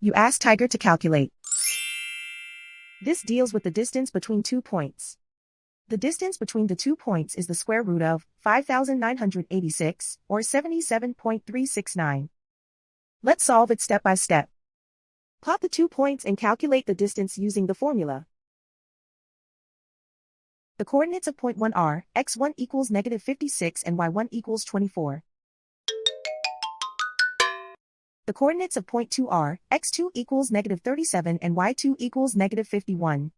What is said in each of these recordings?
You ask Tiger to calculate. This deals with the distance between 2 points. The distance between the 2 points is the square root of 5,986, or 77.369. Let's solve it step by step. Plot the 2 points and calculate the distance using the formula. The coordinates of point 1 are, x1 equals negative 56 and y1 equals 24. The coordinates of point 2 are, x2 equals negative 37 and y2 equals negative 51.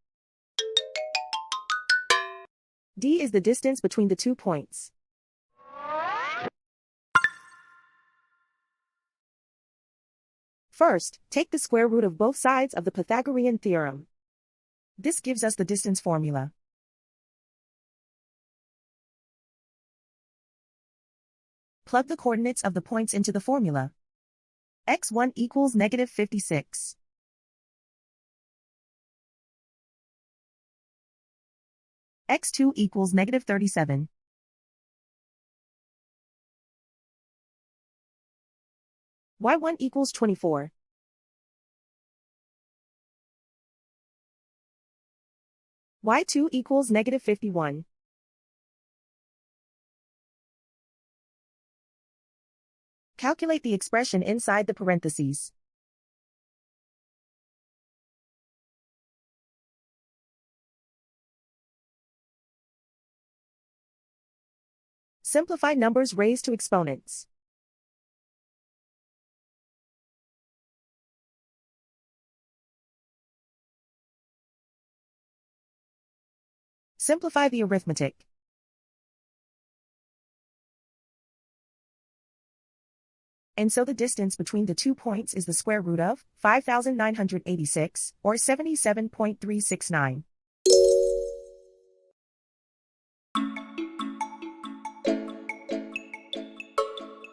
D is the distance between the 2 points. First, take the square root of both sides of the Pythagorean theorem. This gives us the distance formula. Plug the coordinates of the points into the formula. x1 equals negative 56. x2 equals negative 37. y1 equals 24. y2 equals negative 51. Calculate the expression inside the parentheses. Simplify numbers raised to exponents. Simplify the arithmetic. And so the distance between the 2 points is the square root of 5,986, or 77.369.